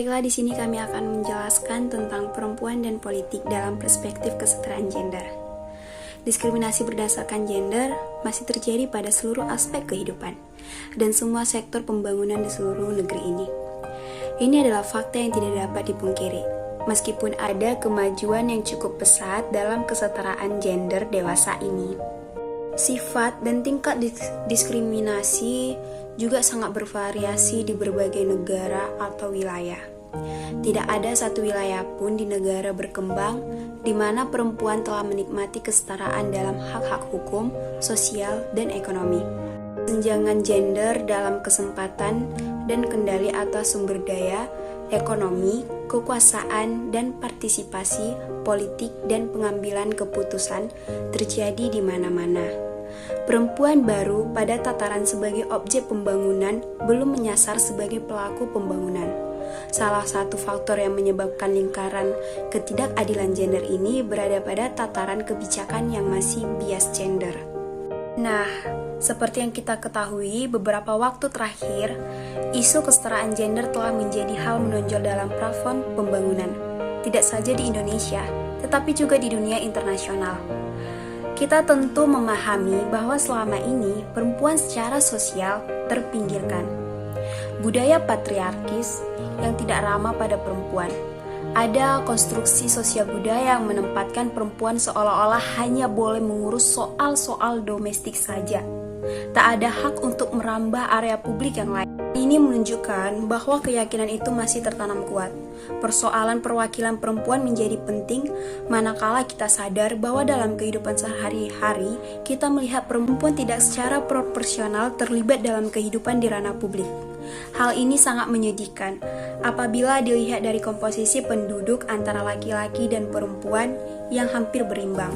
Baiklah, di sini kami akan menjelaskan tentang perempuan dan politik dalam perspektif kesetaraan gender. Diskriminasi berdasarkan gender masih terjadi pada seluruh aspek kehidupan dan semua sektor pembangunan di seluruh negeri ini. Ini adalah fakta yang tidak dapat dipungkiri. Meskipun ada kemajuan yang cukup pesat dalam kesetaraan gender dewasa ini, sifat dan tingkat diskriminasi juga sangat bervariasi di berbagai negara atau wilayah. Tidak ada satu wilayah pun di negara berkembang di mana perempuan telah menikmati kesetaraan dalam hak-hak hukum, sosial, dan ekonomi. Kesenjangan gender dalam kesempatan dan kendali atas sumber daya, ekonomi, kekuasaan, dan partisipasi politik dan pengambilan keputusan terjadi di mana-mana. Perempuan baru pada tataran sebagai objek pembangunan belum menyasar sebagai pelaku pembangunan. Salah satu faktor yang menyebabkan lingkaran ketidakadilan gender ini berada pada tataran kebijakan yang masih bias gender. Nah, seperti yang kita ketahui, beberapa waktu terakhir, isu kesetaraan gender telah menjadi hal menonjol dalam platform pembangunan, tidak saja di Indonesia, tetapi juga di dunia internasional. Kita tentu memahami bahwa selama ini perempuan secara sosial terpinggirkan. Budaya patriarkis yang tidak ramah pada perempuan. Ada konstruksi sosial budaya yang menempatkan perempuan seolah-olah hanya boleh mengurus soal-soal domestik saja. Tak ada hak untuk merambah area publik yang lain. Ini menunjukkan bahwa keyakinan itu masih tertanam kuat. Persoalan perwakilan perempuan menjadi penting manakala kita sadar bahwa dalam kehidupan sehari-hari kita melihat perempuan tidak secara proporsional terlibat dalam kehidupan di ranah publik. Hal ini sangat menyedihkan apabila dilihat dari komposisi penduduk antara laki-laki dan perempuan yang hampir berimbang.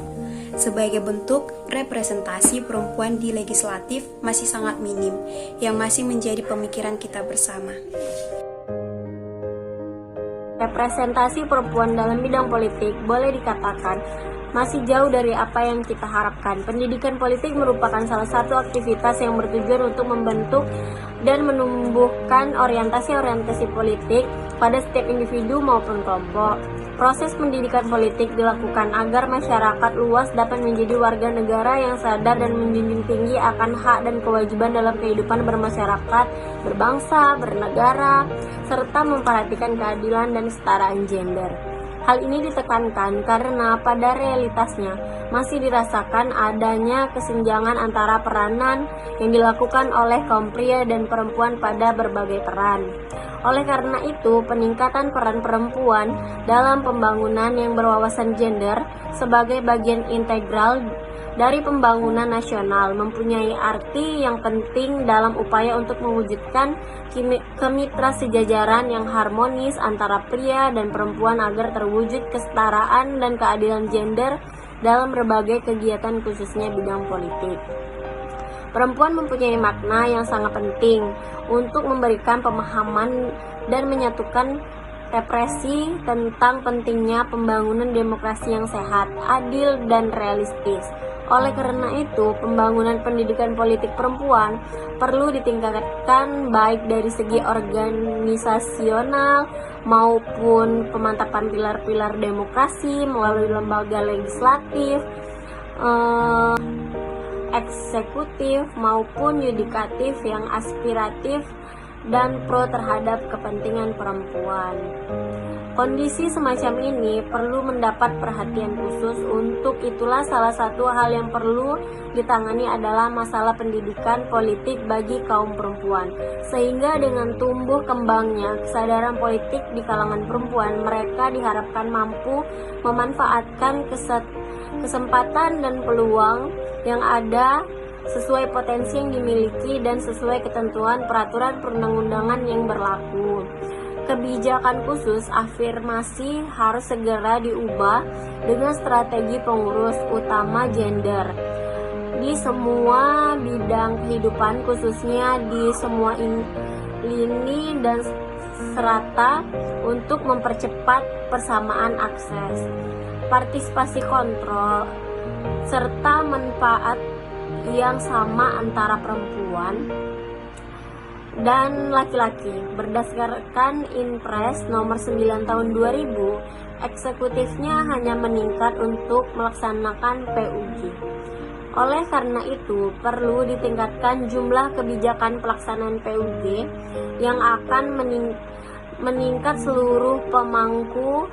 Sebagai bentuk representasi perempuan di legislatif masih sangat minim, yang masih menjadi pemikiran kita bersama. Representasi perempuan dalam bidang politik boleh dikatakan masih jauh dari apa yang kita harapkan. Pendidikan politik merupakan salah satu aktivitas yang bertujuan untuk membentuk dan menumbuhkan orientasi-orientasi politik pada setiap individu maupun kelompok. Proses pendidikan politik dilakukan agar masyarakat luas dapat menjadi warga negara yang sadar dan menjunjung tinggi akan hak dan kewajiban dalam kehidupan bermasyarakat, berbangsa, bernegara, serta memperhatikan keadilan dan kesetaraan gender. Hal ini ditekankan karena pada realitasnya masih dirasakan adanya kesenjangan antara peranan yang dilakukan oleh kaum pria dan perempuan pada berbagai peran. Oleh karena itu, peningkatan peran perempuan dalam pembangunan yang berwawasan gender sebagai bagian integral dari pembangunan nasional mempunyai arti yang penting dalam upaya untuk mewujudkan kemitra sejajaran yang harmonis antara pria dan perempuan agar terwujud kesetaraan dan keadilan gender dalam berbagai kegiatan khususnya bidang politik. Perempuan mempunyai makna yang sangat penting untuk memberikan pemahaman dan menyatukan represi tentang pentingnya pembangunan demokrasi yang sehat, adil, dan realistis. Oleh karena itu, pembangunan pendidikan politik perempuan perlu ditingkatkan baik dari segi organisasional maupun pemantapan pilar-pilar demokrasi melalui lembaga legislatif, eksekutif maupun yudikatif yang aspiratif dan pro terhadap kepentingan perempuan. Kondisi semacam ini perlu mendapat perhatian khusus. Untuk itulah salah satu hal yang perlu ditangani adalah masalah pendidikan politik bagi kaum perempuan. Sehingga dengan tumbuh kembangnya kesadaran politik di kalangan perempuan, mereka diharapkan mampu memanfaatkan kesempatan dan peluang yang ada sesuai potensi yang dimiliki dan sesuai ketentuan peraturan perundang-undangan yang berlaku. Kebijakan khusus afirmasi harus segera diubah dengan strategi pengurus utama gender di semua bidang kehidupan, khususnya di semua lini dan serata untuk mempercepat persamaan akses, partisipasi kontrol, serta manfaat yang sama antara perempuan dan laki-laki. Berdasarkan Inpres nomor 9 tahun 2000, eksekutifnya hanya meningkat untuk melaksanakan PUJ. Oleh karena itu, perlu ditingkatkan jumlah kebijakan pelaksanaan PUJ yang akan meningkat seluruh pemangku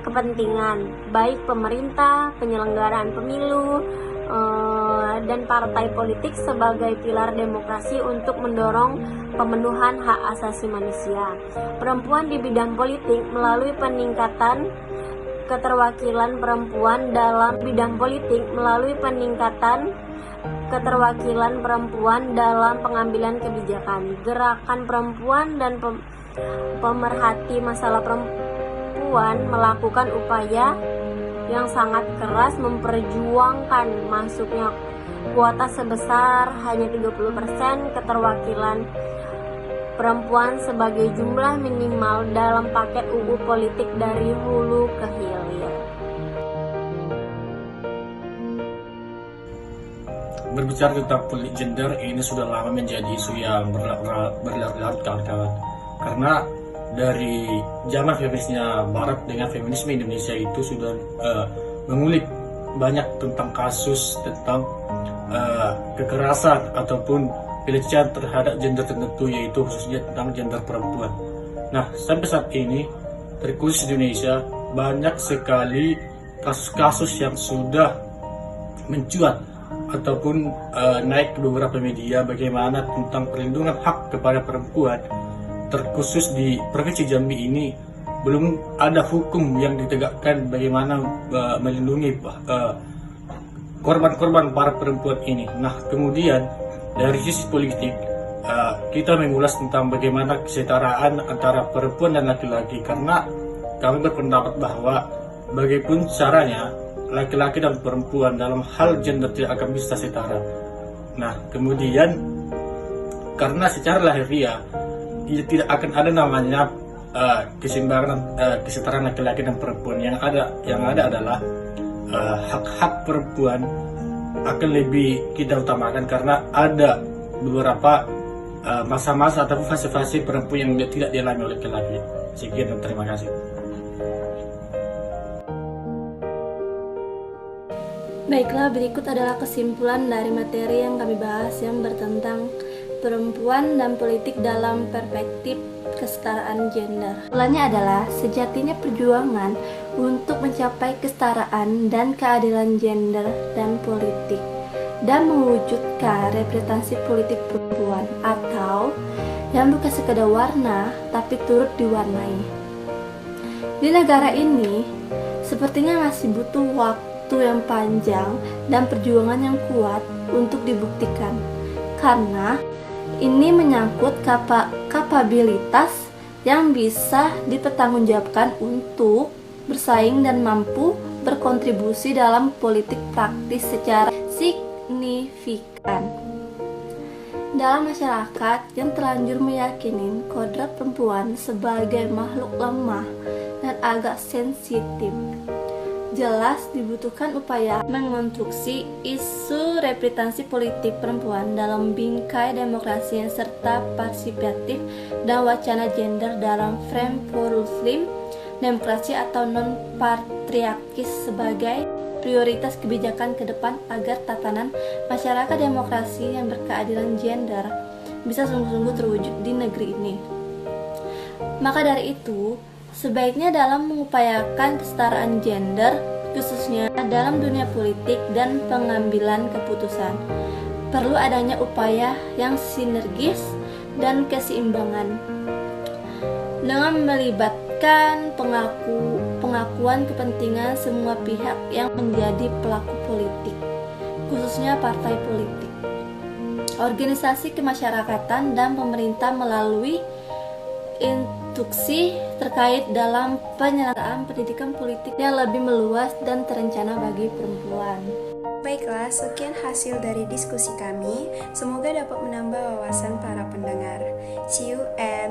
kepentingan, baik pemerintah, penyelenggaraan pemilu, dan partai politik sebagai pilar demokrasi untuk mendorong pemenuhan hak asasi manusia. Perempuan di bidang politik melalui peningkatan keterwakilan perempuan dalam bidang politik melalui peningkatan keterwakilan perempuan dalam pengambilan kebijakan. Gerakan perempuan dan pemerhati masalah perempuan melakukan upaya yang sangat keras memperjuangkan masuknya kuota sebesar hanya 30% keterwakilan perempuan sebagai jumlah minimal dalam paket UU politik dari hulu ke hilir. Berbicara tentang politik gender, ini sudah lama menjadi isu yang berlarut-larut kawan-kawan. Karena dari zaman feminisnya Barat dengan feminisme Indonesia itu sudah mengulik banyak tentang kasus tentang kekerasan ataupun pelecehan terhadap gender tertentu, yaitu khususnya tentang gender perempuan. Nah, sampai saat ini terkhusus di Indonesia banyak sekali kasus-kasus yang sudah mencuat ataupun naik ke beberapa media bagaimana tentang perlindungan hak kepada perempuan. Terkhusus di Provinsi Jambi ini belum ada hukum yang ditegakkan bagaimana melindungi korban-korban para perempuan ini. Nah, kemudian dari sisi politik, kita mengulas tentang bagaimana kesetaraan antara perempuan dan laki-laki, karena kami berpendapat bahwa bagaimanapun caranya, laki-laki dan perempuan dalam hal gender tidak akan bisa setara. Nah, kemudian karena secara lahiriah tidak akan ada namanya keseimbangan kesetaraan laki-laki dan perempuan. Yang ada adalah hak-hak perempuan akan lebih kita utamakan karena ada beberapa masa-masa atau fase-fase perempuan yang tidak dialami oleh laki-laki. Sekian dan terima kasih. Baiklah, berikut adalah kesimpulan dari materi yang kami bahas yang bertentang perempuan dan politik dalam perspektif kesetaraan gender. Kesimpulannya adalah sejatinya perjuangan untuk mencapai kesetaraan dan keadilan gender dan politik dan mewujudkan representasi politik perempuan atau yang bukan sekedar warna tapi turut diwarnai. Di negara ini sepertinya masih butuh waktu yang panjang dan perjuangan yang kuat untuk dibuktikan, karena ini menyangkut kapabilitas yang bisa dipertanggungjawabkan untuk bersaing dan mampu berkontribusi dalam politik praktis secara signifikan. Dalam masyarakat yang terlanjur meyakini kodrat perempuan sebagai makhluk lemah dan agak sensitif, jelas dibutuhkan upaya mengonstruksi isu representasi politik perempuan dalam bingkai demokrasi yang serta partisipatif dan wacana gender dalam frame Muslim demokrasi atau non-patriarkis sebagai prioritas kebijakan ke depan agar tatanan masyarakat demokrasi yang berkeadilan gender bisa sungguh-sungguh terwujud di negeri ini. Maka dari itu, sebaiknya dalam mengupayakan kesetaraan gender, khususnya dalam dunia politik dan pengambilan keputusan, perlu adanya upaya yang sinergis dan keseimbangan dengan melibatkan pengakuan kepentingan semua pihak yang menjadi pelaku politik, khususnya partai politik, organisasi kemasyarakatan dan pemerintah melalui instruksi terkait dalam penyelenggaraan pendidikan politik yang lebih meluas dan terencana bagi perempuan. Baiklah, sekian hasil dari diskusi kami. Semoga dapat menambah wawasan para pendengar. See you at